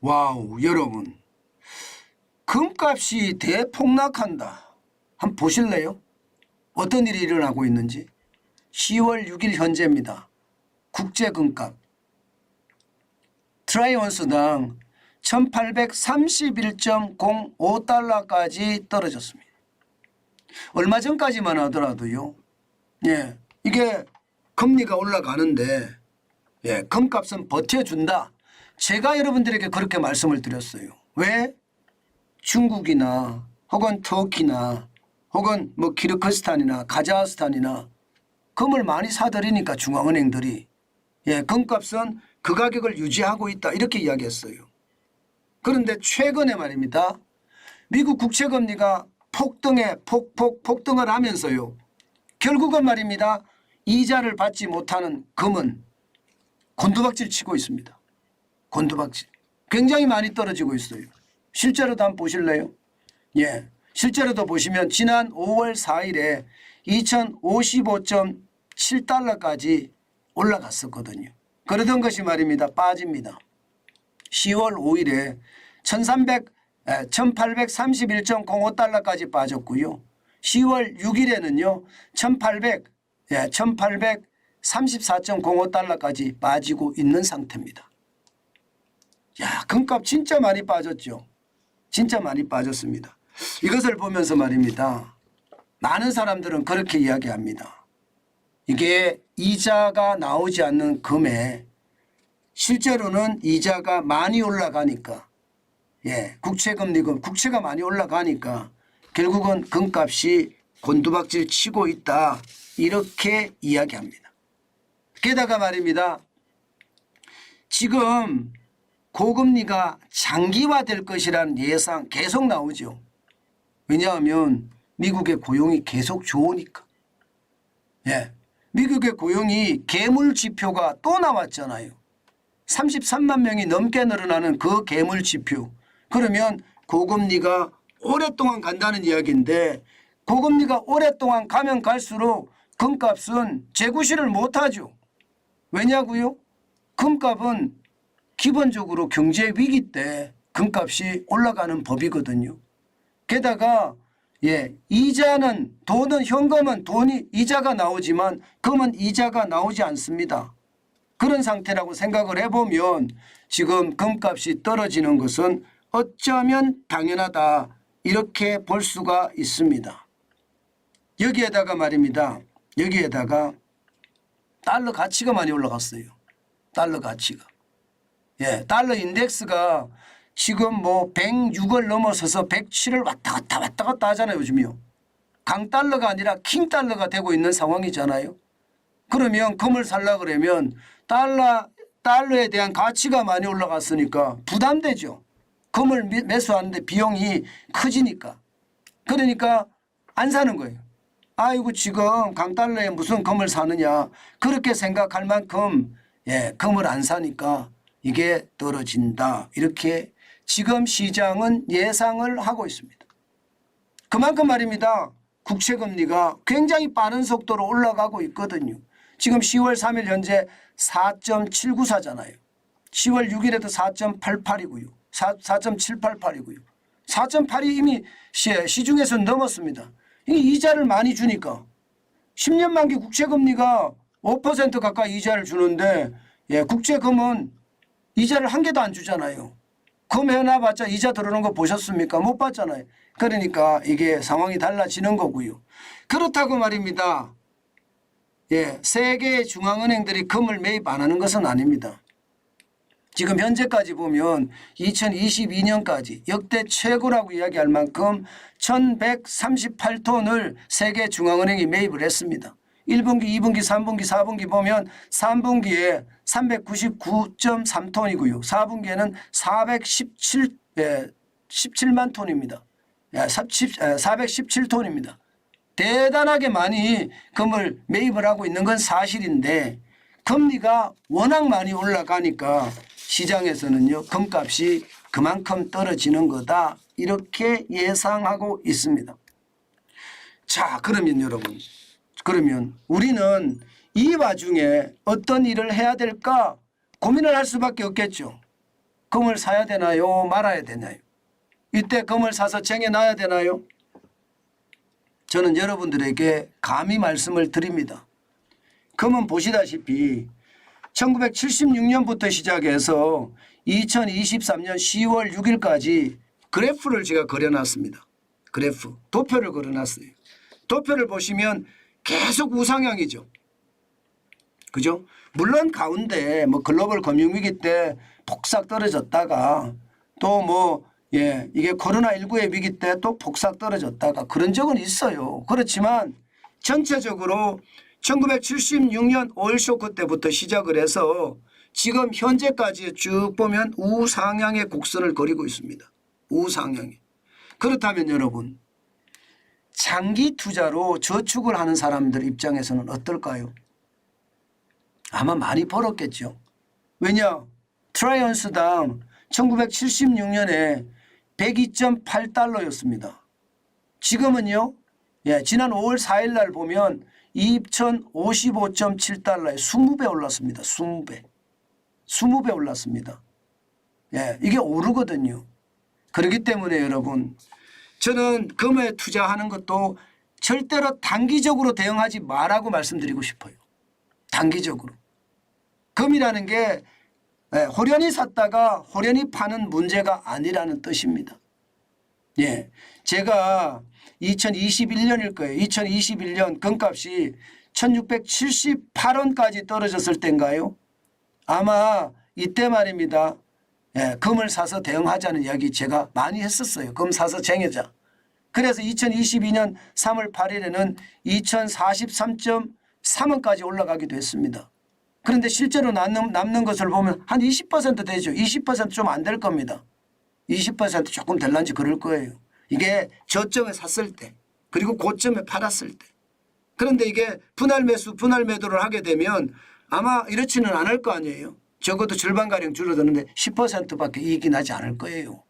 와우, 여러분. 금값이 대폭락한다. 한번 보실래요? 어떤 일이 일어나고 있는지. 10월 6일 현재입니다. 국제금값. 트라이온스당 1831.05달러까지 떨어졌습니다. 얼마 전까지만 하더라도요. 예, 이게 금리가 올라가는데 금값은 버텨준다. 제가 여러분들에게 그렇게 말씀을 드렸어요. 왜? 중국이나 혹은 터키나 혹은 뭐 키르기스탄이나 카자흐스탄이나 금을 많이 사들이니까 중앙은행들이 금값은 그 가격을 유지하고 있다 이렇게 이야기했어요. 그런데 최근에 말입니다. 미국 국채금리가 폭등을 하면서요. 결국은 말입니다. 이자를 받지 못하는 금은 곤두박질 치고 있습니다. 곤두박질. 굉장히 많이 떨어지고 있어요. 실제로도 한번 보실래요? 예, 실제로도 보시면 지난 5월 4일에 2055.7달러까지 올라갔었거든요. 그러던 것이 말입니다. 빠집니다. 10월 5일에 1831.05달러까지 빠졌고요. 10월 6일에는요. 1834.05달러까지 빠지고 있는 상태입니다. 야, 금값 진짜 많이 빠졌죠. 진짜 많이 빠졌습니다. 이것을 보면서 말입니다. 많은 사람들은 그렇게 이야기합니다. 이게 이자가 나오지 않는 금에 실제로는 이자가 많이 올라가니까 국채금리금 국채가 많이 올라가니까 결국은 금값이 곤두박질 치고 있다 이렇게 이야기합니다. 게다가 말입니다. 지금 고금리가 장기화될 것이라는 예상 계속 나오죠. 왜냐하면 미국의 고용이 계속 좋으니까. 미국의 고용이 개물지표가 또 나왔잖아요. 33만 명이 넘게 늘어나는 그 개물지표. 그러면 고금리가 오랫동안 간다는 이야기인데 고금리가 오랫동안 가면 갈수록 금값은 재구시를 못하죠. 왜냐고요? 금값은 기본적으로 경제 위기 때 금값이 올라가는 법이거든요. 게다가 이자는 돈은 현금은 돈이 이자가 나오지만 금은 이자가 나오지 않습니다. 그런 상태라고 생각을 해보면 지금 금값이 떨어지는 것은 어쩌면 당연하다 이렇게 볼 수가 있습니다. 여기에다가 말입니다. 여기에다가 달러 가치가 많이 올라갔어요. 달러 가치가. 달러 인덱스가 지금 뭐 106을 넘어서서 107을 왔다 갔다 하잖아요. 요즘이요. 강달러가 아니라 킹달러가 되고 있는 상황이잖아요. 그러면 금을 살라 그러면 달러에 대한 가치가 많이 올라갔으니까 부담되죠. 금을 매수하는데 비용이 커지니까. 그러니까 안 사는 거예요. 아이고 지금 강달러에 무슨 금을 사느냐. 그렇게 생각할 만큼 금을 안 사니까 이게 떨어진다. 이렇게 지금 시장은 예상을 하고 있습니다. 그만큼 말입니다. 국채금리가 굉장히 빠른 속도로 올라가고 있거든요. 지금 10월 3일 현재 4.794잖아요. 10월 6일에도 4.88이고요. 4.788이고요. 4.8이 이미 시중에서 넘었습니다. 이자를 많이 주니까 10년 만기 국채금리가 5% 가까이 이자를 주는데 국채금은 이자를 한 개도 안 주잖아요. 금 해놔봤자 이자 들어오는 거 보셨습니까? 못 봤잖아요. 그러니까 이게 상황이 달라지는 거고요. 그렇다고 말입니다. 세계 중앙은행들이 금을 매입 안 하는 것은 아닙니다. 지금 현재까지 보면 2022년까지 역대 최고라고 이야기할 만큼 1138톤을 세계 중앙은행이 매입을 했습니다. 1분기, 2분기, 3분기, 4분기 보면 3분기에 399.3톤이고요. 4분기에는 417만 톤입니다. 417톤입니다. 대단하게 많이 금을 매입을 하고 있는 건 사실인데 금리가 워낙 많이 올라가니까 시장에서는요. 금값이 그만큼 떨어지는 거다. 이렇게 예상하고 있습니다. 자, 그러면 여러분. 그러면 우리는 이 와중에 어떤 일을 해야 될까 고민을 할 수밖에 없겠죠. 금을 사야 되나요? 말아야 되나요? 이때 금을 사서 쟁여놔야 되나요? 저는 여러분들에게 감히 말씀을 드립니다. 금은 보시다시피 1976년부터 시작해서 2023년 10월 6일까지 그래프를 제가 그려놨습니다. 그래프, 도표를 그려놨어요. 도표를 보시면 계속 우상향이죠. 그죠? 물론 가운데 뭐 글로벌 금융위기 때 폭삭 떨어졌다가 또 뭐 이게 코로나19의 위기 때 또 폭삭 떨어졌다가 그런 적은 있어요. 그렇지만 전체적으로 1976년 오일 쇼크 때부터 시작을 해서 지금 현재까지 쭉 보면 우상향의 곡선을 그리고 있습니다. 우상향이. 그렇다면 여러분, 장기 투자로 저축을 하는 사람들 입장에서는 어떨까요? 아마 많이 벌었겠죠. 왜냐? 트라이언스당 1976년에 102.8달러였습니다. 지금은요. 지난 5월 4일 날 보면 2055.7달러에 20배 올랐습니다. 20배. 20배 올랐습니다. 이게 오르거든요. 그렇기 때문에 여러분, 저는 금에 투자하는 것도 절대로 단기적으로 대응하지 말라고 말씀드리고 싶어요. 단기적으로. 금이라는 게 호련히 샀다가 호련히 파는 문제가 아니라는 뜻입니다. 제가 2021년일 거예요. 2021년 금값이 1678원까지 떨어졌을 때인가요? 아마 이때 말입니다. 금을 사서 대응하자는 이야기 제가 많이 했었어요. 금 사서 쟁여자. 그래서 2022년 3월 8일에는 2043.3원까지 올라가기도 했습니다. 그런데 실제로 남는 것을 보면 한 20% 되죠. 20% 좀 안 될 겁니다. 20% 조금 될런지 그럴 거예요. 이게 저점에 샀을 때 그리고 고점에 팔았을 때. 그런데 이게 분할 매수 분할 매도를 하게 되면 아마 이렇지는 않을 거 아니에요. 적어도 절반가량 줄어드는데 10%밖에 이익이 나지 않을 거예요.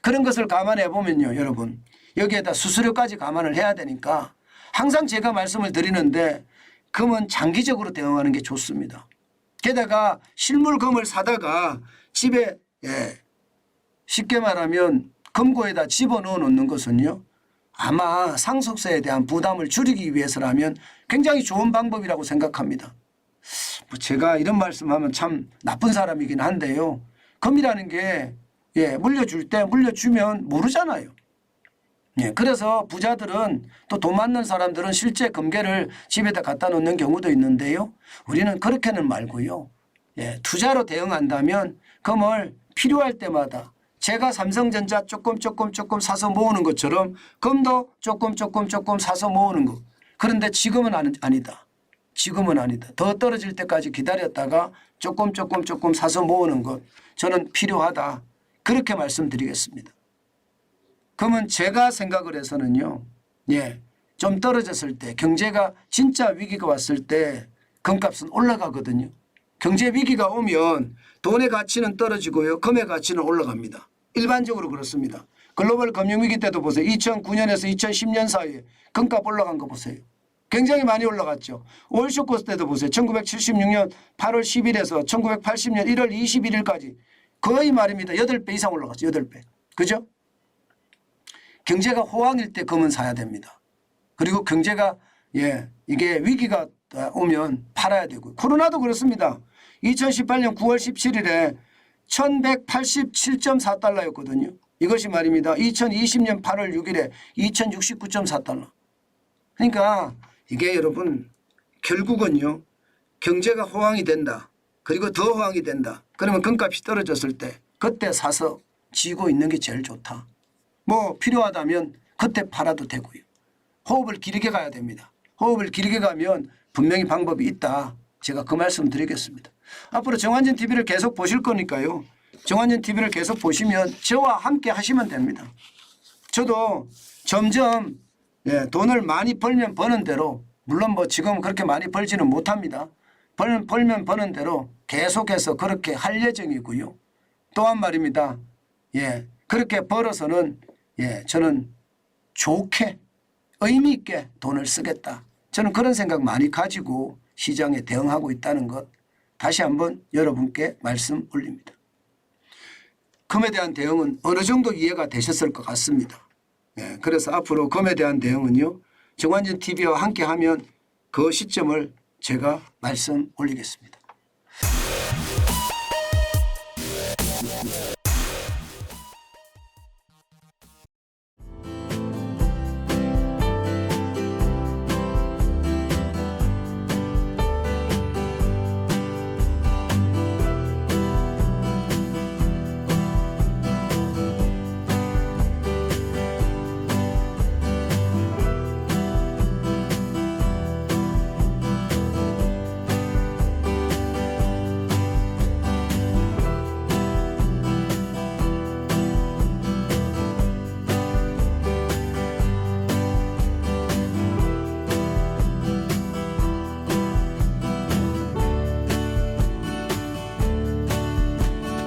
그런 것을 감안해 보면요. 여러분, 여기에다 수수료까지 감안을 해야 되니까 항상 제가 말씀을 드리는데 금은 장기적으로 대응하는 게 좋습니다. 게다가 실물금을 사다가 집에 쉽게 말하면 금고에다 집어넣어 놓는 것은요. 아마 상속세에 대한 부담을 줄이기 위해서라면 굉장히 좋은 방법이라고 생각합니다. 제가 이런 말씀하면 참 나쁜 사람이긴 한데요. 금이라는 게 물려줄 때 물려주면 모르잖아요. 그래서 부자들은 또 돈 많는 사람들은 실제 금괴를 집에다 갖다 놓는 경우도 있는데요. 우리는 그렇게는 말고요. 투자로 대응한다면 금을 필요할 때마다 제가 삼성전자 조금 사서 모으는 것처럼 금도 조금 사서 모으는 것. 그런데 지금은 아니다. 지금은 아니다. 더 떨어질 때까지 기다렸다가 조금 사서 모으는 것. 저는 필요하다. 그렇게 말씀드리겠습니다. 그러면 제가 생각을 해서는요. 좀 떨어졌을 때 경제가 진짜 위기가 왔을 때 금값은 올라가거든요. 경제 위기가 오면 돈의 가치는 떨어지고요. 금의 가치는 올라갑니다. 일반적으로 그렇습니다. 글로벌 금융위기 때도 보세요. 2009년에서 2010년 사이에 금값 올라간 거 보세요. 굉장히 많이 올라갔죠. 오일쇼크 때도 보세요. 1976년 8월 10일에서 1980년 1월 21일까지 거의 말입니다. 8배 이상 올라갔죠. 8배. 그죠? 경제가 호황일 때 금은 사야 됩니다. 그리고 경제가 이게 위기가 오면 팔아야 되고 코로나도 그렇습니다. 2018년 9월 17일에 1187.4달러였거든요. 이것이 말입니다. 2020년 8월 6일에 2069.4달러. 그러니까 이게 여러분 결국은요. 경제가 호황이 된다. 그리고 더 호황이 된다. 그러면 금값이 떨어졌을 때 그때 사서 쥐고 있는 게 제일 좋다. 뭐 필요하다면 그때 팔아도 되고요. 호흡을 길게 가야 됩니다. 호흡을 길게 가면 분명히 방법이 있다. 제가 그 말씀 드리겠습니다. 앞으로 정환진 TV를 계속 보실 거니까요. 정환진 TV를 계속 보시면 저와 함께 하시면 됩니다. 저도 점점 돈을 많이 벌면 버는 대로 물론 뭐 지금 그렇게 많이 벌지는 못합니다. 벌면 버는 대로 계속해서 그렇게 할 예정이고요. 또한 말입니다. 그렇게 벌어서는 저는 좋게 의미 있게 돈을 쓰겠다. 저는 그런 생각 많이 가지고 시장에 대응하고 있다는 것 다시 한번 여러분께 말씀 올립니다. 금에 대한 대응은 어느 정도 이해가 되셨을 것 같습니다. 예, 그래서 앞으로 금에 대한 대응은요. 정관진 TV와 함께하면 그 시점을 제가 말씀 올리겠습니다.